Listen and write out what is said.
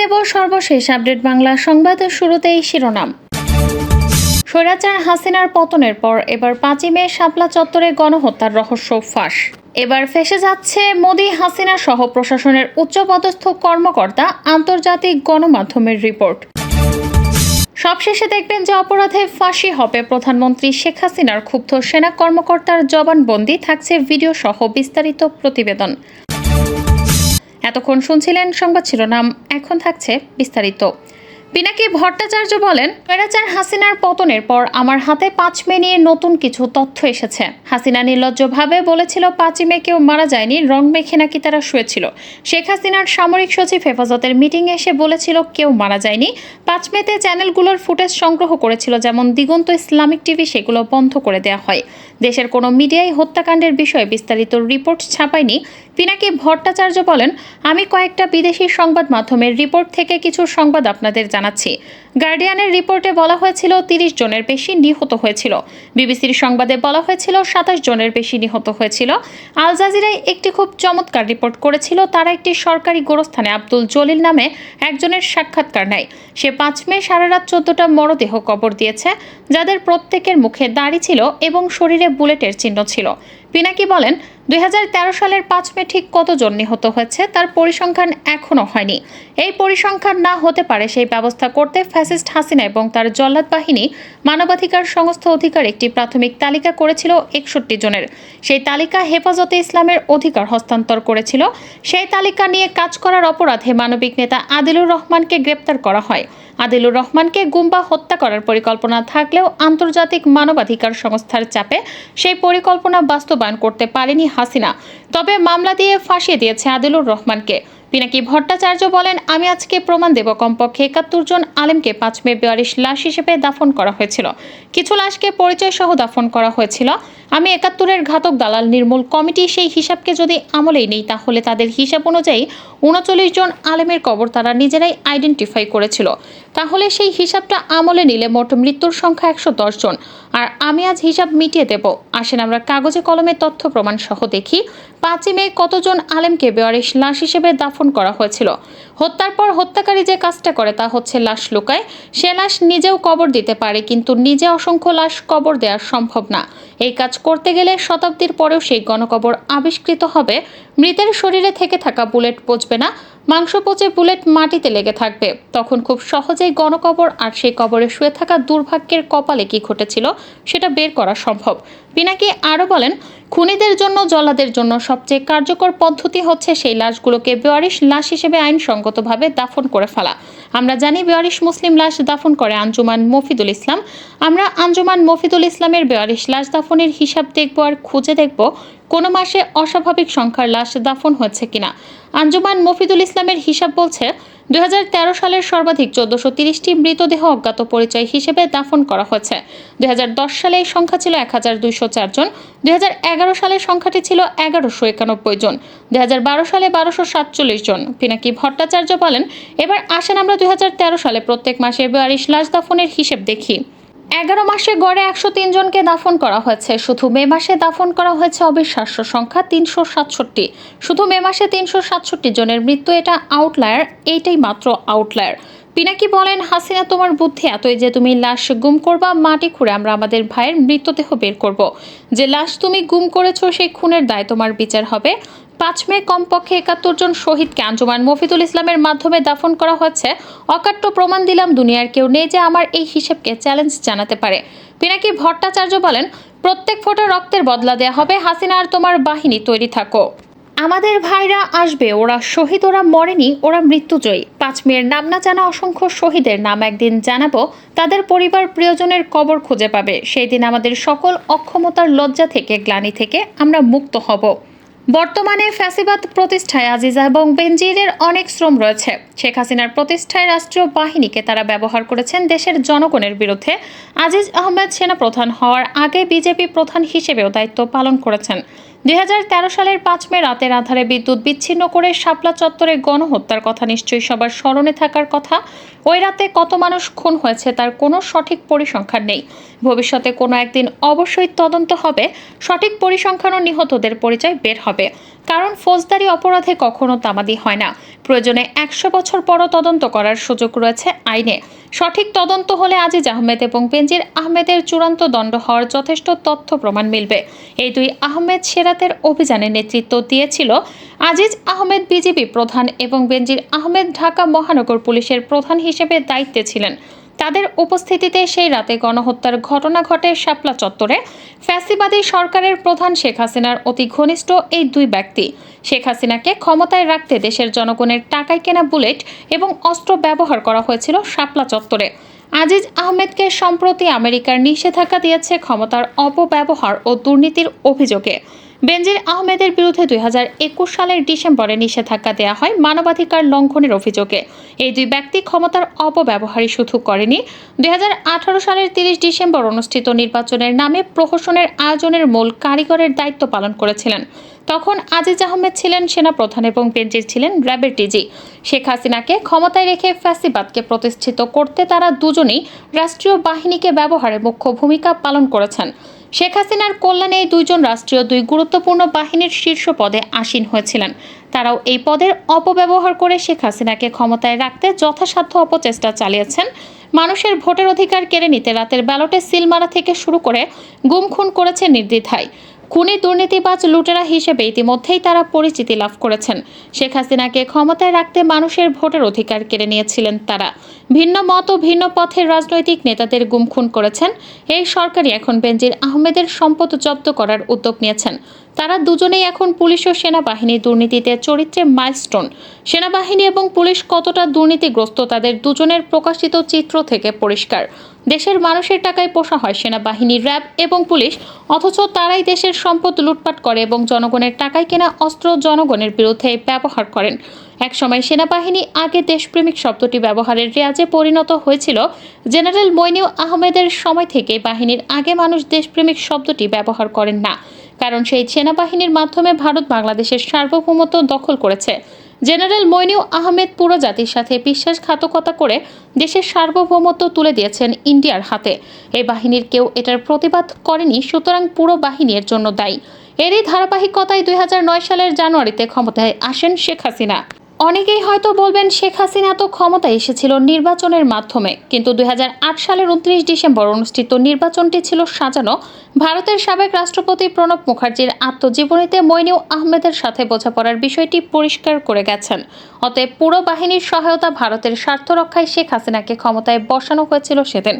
দেব সর্বশেষ আপডেট বাংলা সংবাদের শুরুতেই শিরোনাম। স্বৈরাচার হাসিনার পতনের পর এবার 5ই মে শাপলা চত্বরে গণহত্যার রহস্য ফাঁস। এবার ফেঁসে যাচ্ছে মোদি হাসিনা সহ প্রশাসনের উচ্চপদস্থ কর্মকর্তা, আন্তর্জাতিক গণমাধ্যমের রিপোর্ট। সবশেষে দেখবেন যে অপরাধে ফাঁসি হবে প্রধানমন্ত্রী শেখ হাসিনার ক্ষুব্ধ সেনা কর্মকর্তার জবানবন্দি, থাকছে ভিডিও সহ বিস্তারিত প্রতিবেদন। এতক্ষণ শুনছিলেন সংবাদ শিরোনাম, এখন থাকছে বিস্তারিত। পিনাকি ভট্টাচার্য বলেন, স্বৈরাচার হাসিনার পতনের পর আমার হাতে 5 মে নিয়ে নতুন কিছু তথ্য এসেছে। হাসিনা নির্লজ্জভাবে বলেছিল 5ই মে কেউ মারা যায়নি, রং মেখে নাকি তারা শুয়েছিল। শেখ হাসিনার সামরিক সচিব হেফাজতের মিটিংয়ে এসে বলেছিল কেউ মারা যায়নি। 5 মেতে চ্যানেলগুলোর ফুটেজ সংগ্রহ করেছিল, যেমন দিগন্ত ইসলামিক টিভি, সেগুলো বন্ধ করে দেওয়া হয়। দেশের কোনো মিডিয়ায় হত্যাকাণ্ডের বিষয়ে বিস্তারিত রিপোর্ট ছাপায়নি। পিনাকি ভট্টাচার্য বলেন, আমি কয়েকটা বিদেশি সংবাদ মাধ্যমের রিপোর্ট থেকে কিছু সংবাদ আপনাদের জানাচ্ছি। গার্ডিয়ানের রিপোর্টে বলা হয়েছিল 30 জনের বেশি নিহত হয়েছিল। বিবিসির সংবাদে বলা হয়েছিল 27 জনের বেশি নিহত হয়েছিল। আল জাজিরায় একটি খুব চমৎকার রিপোর্ট করেছিল, তারা একটি সরকারি গোরস্থানে আব্দুল জলিল নামে একজনের সাক্ষাৎকার নেয়। সে 5 মে সারা রাত 14টা মরদেহ কবর দিয়েছে, যাদের প্রত্যেকের মুখে দাড়ি ছিল এবং শরীরে বুলেটের চিহ্ন ছিল। পিনাকি বলেন, 2013 সালের 5 মে ঠিক কতজন নিহত হয়েছে তার পরিসংখ্যান এখনো হয়নি। এই পরিসংখ্যান না হতে পারে সেই ব্যবস্থা করতে ফ্যাসিস্ট হাসিনা এবং তার জল্লাদ বাহিনী মানবাধিকার সংস্থা অধিকার একটি প্রাথমিক তালিকা করেছিল 61 জনের। সেই তালিকা হেফাজতে ইসলামের অধিকার হস্তান্তর করেছিল। সেই তালিকা নিয়ে কাজ করার অপরাধে মানবিক নেতা আদিলুর রহমানকে গ্রেপ্তার করা হয়। আদিলুর রহমানকে গুম বা হত্যা করার পরিকল্পনা থাকলেও আন্তর্জাতিক মানবাধিকার সংস্থার চাপে সেই পরিকল্পনা বাস্তবায়ন করতে পারেনি হাসিনা, তবে মামলা দিয়ে ফাঁসিয়ে দিয়েছে আদিলুর রহমানকে। পিনাকি ভট্টাচার্য বলেন, আমি আজকে প্রমাণ দেব কমপক্ষে 71 জন আলেমকে 5 মে বেয়ারিশ লাশ হিসেবে দাফন করা হয়েছিল। কিছু লাশকে পরিচয় সহ দাফন করা হয়েছিল। আমি 71-এর ঘাতক দালাল নির্মূল কমিটি সেই হিসাবকে যদি আমলেই নেই, তাহলে তাদের হিসাব অনুযায়ী 39 জন আলেমের কবর তারা নিজেরাই আইডেন্টিফাই করেছিল। তাহলে সেই হিসাবটা আমলে নিলে মোট মৃত্যুর সংখ্যা 110 জন। আর আমি আজ হিসাব মিটিয়ে দেব। আসেন আমরা কাগজে কলমে তথ্য প্রমাণ সহ দেখি 5ই মে কতজন আলেমকে বেয়ারিশ লাশ হিসেবে দাফন করা হয়েছিল। হত্যার পর হত্যাকারী যে কাজটা করে তা হচ্ছে লাশ লুকায়। সে লাশ নিজেও কবর দিতে পারে, কিন্তু নিজে অসংখ্য লাশ কবর দেওয়া সম্ভব না। এই কাজ করতে গেলে শতাব্দীর পরেও সেই গণকবর আবিষ্কৃত হবে। মৃতের শরীরে থেকে থাকা বুলেট পচবে না, মাংস পচে বুলেট মাটিতে লেগে থাকবে। তখন খুব সহজেই গণকবর আর সেই কবরে শুয়ে থাকা দুর্ভাগ্যের কপালে কি ঘটেছিল সেটা বের করা সম্ভব। পিনাকি আরও বলেন, খুনিদের জন্য, জল্লাদের জন্য সবচেয়ে কার্যকর পদ্ধতি হচ্ছে সেই লাশগুলোকে বেয়ারিশ লাশ হিসেবে আইনসঙ্গতভাবে দাফন করে ফেলা। আমরা জানি বেয়ারিশ মুসলিম লাশ দাফন করে আঞ্জুমান মফিদুল ইসলাম। আমরা আঞ্জুমান মফিদুল ইসলামের বেয়ারিশ লাশ দাফনের হিসাব দেখব আর খুঁজে দেখব কোনো মাসে অস্বাভাবিক সংখ্যার লাশ দাফন হয়েছে কিনা। আঞ্জুমান মফিদুল ইসলামের হিসাব বলছে 2013 সালের সর্বাধিক 1430টি মৃতদেহ অজ্ঞাত পরিচয় হিসেবে দাফন করা হয়েছে। 2010 সালে এই সংখ্যা ছিল 1204 জন। 2011 সালে সংখ্যাটি ছিল 1191 জন। 2012 সালে 1247 জন। পিনাকি ভট্টাচার্য বলেন, এবার আসেন আমরা 2013 সালে প্রত্যেক মাসে বেয়ারিশ লাশ দাফনের হিসেব দেখি। 11 মাসে গড়ে 103 জনকে দাফন করা হয়েছে। শুধু মে মাসে দাফন করা হয়েছে অবিশ্বাস্য সংখ্যা 367। শুধু মে মাসে 367 জনের মৃত্যু, এটা আউটলায়ার, এইটাই মাত্র আউটলায়ার। পিনাকি বলেন, হাসিনা তোমার বুদ্ধি এতই যে তুমি লাশ গুম করবা, মাটি খুঁড়ে আমরা আমাদের ভাইয়ের মৃতদেহ বের করব। যে লাশ তুমি গুম করেছো সেই খুনের দায় তোমার বিচার হবে। 5 মে কমপক্ষে 71 জন শহীদকে আঞ্জুমান মফিদুল ইসলামের মাধ্যমে দাফন করা হচ্ছে। অকাট্য প্রমাণ দিলাম, দুনিয়ার কেউ নেই যে আমার এই হিসেবকে চ্যালেঞ্জ জানাতে পারে। পিনাকি ভট্টাচার্য বলেন, প্রত্যেক ফোঁটা রক্তের বদলা দেয়া হবে। হাসিনা আর তোমার বাহিনী তৈরি থাকো। আমাদের ভাইরা আসবে, ওরা শহীদ, ওরা মরেনি, ওরা মৃত্যুজয়ী। 5 মের নাম না জানা অসংখ্য শহীদের নাম একদিন জানাবো। তাদের পরিবার প্রিয়জনের কবর খুঁজে পাবে। সেই দিন আমাদের সকল অক্ষমতার লজ্জা থেকে, গ্লানি থেকে আমরা মুক্ত হব। বর্তমানে ফ্যাসিবাদ প্রতিষ্ঠায় আজিজা এবং বেনজিরের অনেক শ্রম রয়েছে। শেখ হাসিনার প্রতিষ্ঠায় রাষ্ট্রীয় বাহিনীকে তারা ব্যবহার করেছেন দেশের জনগণের বিরুদ্ধে। আজিজ আহমেদ সেনাপ্রধান হওয়ার আগে বিজেপি প্রধান হিসেবেও দায়িত্ব পালন করেছেন। 2013 সালের 5 মে রাতের আঁধারে বিদ্যুৎ বিচ্ছিন্ন করে শাপলা চত্বরে গণহত্যার কথা নিশ্চয়ই সবার স্মরণে থাকার কথা। ওই রাতে কত মানুষ খুন হয়েছে তার কোনো সঠিক পরিসংখ্যান নেই। ভবিষ্যতে কোনো একদিন অবশ্যই তদন্ত হবে, সঠিক পরিসংখ্যান ও নিহতদের পরিচয় বের হবে। কারণ ফৌজদারি অপরাধে কখনো তামাদি হয় না। প্রয়োজনে 100 বছর পরও তদন্ত করার সুযোগ রয়েছে আইনে। সঠিক তদন্ত হলে আজিজ আহমেদ এবং বেনজির আহমেদের চূড়ান্ত দণ্ড হওয়ার যথেষ্ট তথ্য প্রমাণ মিলবে। এই দুই আহমেদ সেরাতের অভিযানে নেতৃত্ব দিয়েছিল। আজিজ আহমেদ বিজিবি প্রধান এবং বেনজির আহমেদ ঢাকা মহানগর পুলিশের প্রধান হিসেবে দায়িত্বে ছিলেন। তাদের উপস্থিতিতে সেই রাতে গণহত্যার ঘটনা ঘটে শাপলা চত্বরে। ফ্যাসিবাদী সরকারের প্রধান শেখ হাসিনার অতি ঘনিষ্ঠ এই দুই ব্যক্তি। শেখ হাসিনাকে ক্ষমতায় রাখতে দেশের জনগণের টাকায় কেনা বুলেট এবং অস্ত্র ব্যবহার করা হয়েছিল শাপলা চত্বরে। আজিজ আহমেদকে সম্প্রতি আমেরিকার নিষেধাজ্ঞা দিয়েছে ক্ষমতার অপব্যবহার ও দুর্নীতির অভিযোগে। বেনজির আহমেদের বিরুদ্ধে 2021 সালের ডিসেম্বরে নিষেধাজ্ঞা দেওয়া হয় মানবাধিকার লঙ্ঘনের অভিযোগে। এই দুই ব্যক্তি ক্ষমতার অপব্যবহারই শুধু করেনি, 2018 সালের 30 ডিসেম্বর অনুষ্ঠিত নির্বাচনের নামে প্রহসনের আয়োজনের মূল কারিগরের দায়িত্ব পালন করেছিলেন। তখন আজিজ আহমেদ ছিলেন সেনাপ্রধান এবং বেনজির ছিলেন র্যাবের ডিজি। শেখ হাসিনাকে ক্ষমতায় রেখে ফ্যাসিবাদকে প্রতিষ্ঠিত করতে তারা দুজনেই রাষ্ট্রীয় বাহিনীকে ব্যবহারে মুখ্য ভূমিকা পালন করেছেন। শেখ হাসিনার কল্যাণে এই দুইজন রাষ্ট্রীয় দুই গুরুত্বপূর্ণ বাহিনীর শীর্ষ পদে আসীন হয়েছিলেন। তারাও এই পদের অপব্যবহার করে শেখ হাসিনাকে ক্ষমতায় রাখতে যথাসাধ্য অপচেষ্টা চালিয়েছেন। মানুষের ভোটের অধিকার কেড়ে নিতে রাতের ব্যালটে সিল মারা থেকে শুরু করে গুম খুন করেছে নির্দ্বিধায়। খুনি দুর্নীতিবাজ লুটেরা হিসেবে ইতিমধ্যেই তারা পরিচিতি লাভ করেছেন। শেখ হাসিনাকে ক্ষমতায় রাখতে মানুষের ভোটের অধিকার কেড়ে নিয়েছিলেন তারা। ভিন্ন মত ও ভিন্ন পথের রাজনৈতিক নেতাদের গুম খুন করেছেন। এই সরকারই এখন বেনজির আহমেদের সম্পদ জব্দ করার উদ্যোগ নিয়েছেন। তারা দুজনেই এখন পুলিশ ও সেনাবাহিনী দুর্নীতিতে চরিত্রে মাইলস্টোন। সেনাবাহিনী এবং পুলিশ কতটা দুর্নীতিগ্রস্ত তাদের দুজনের প্রকাশিত চিত্র থেকে পরিষ্কার। দেশের মানুষের টাকায় পোষা হয় সেনাবাহিনী, র্যাব এবং পুলিশ, অথচ তারাই দেশের সম্পদ লুটপাট করে এবং জনগণের টাকায় কেনা অস্ত্র জনগণের বিরুদ্ধে ব্যবহার করেন। একসময় সেনাবাহিনী আগে দেশপ্রেমিক শব্দটি ব্যবহারের রেয়াজে পরিণত হয়েছিল। জেনারেল মইনুল আহমেদের সময় থেকে বাহিনীর আগে মানুষ দেশপ্রেমিক শব্দটি ব্যবহার করেন না, কারণ সেই সেনাবাহিনীর মাধ্যমে ভারত বাংলাদেশের সার্বভৌমত্ব দখল করেছে। জেনারেল মইনুল আহমেদ পুরো জাতির সাথে বিশ্বাসঘাতকতা করে দেশের সার্বভৌমত্ব তুলে দিয়েছেন ইন্ডিয়ার হাতে। এই বাহিনীর কেউ এটার প্রতিবাদ করেনি, সুতরাং পুরো বাহিনী এর জন্য দায়ী। এরই ধারাবাহিকতায় 2009 সালের জানুয়ারিতে ক্ষমতায় আসেন শেখ হাসিনা। অনেকেই হয়তো বলবেন শেখ হাসিনা তো ক্ষমতায় এসেছিল নির্বাচনের মাধ্যমে, কিন্তু 2008 সালের 29 ডিসেম্বর অনুষ্ঠিত নির্বাচনটি ছিল সাজানো। ভারতের সাবেক রাষ্ট্রপতি প্রণব মুখার্জির আত্মজীবনীতে মইনুল আহমেদের সাথে বোঝাপড়ার বিষয়টি পরিষ্কার করে গেছেন। অতএব পুরো বাহিনীর সহায়তা ভারতের স্বার্থ রক্ষায় শেখ হাসিনাকে ক্ষমতায় বসানো হয়েছিল সেদিন।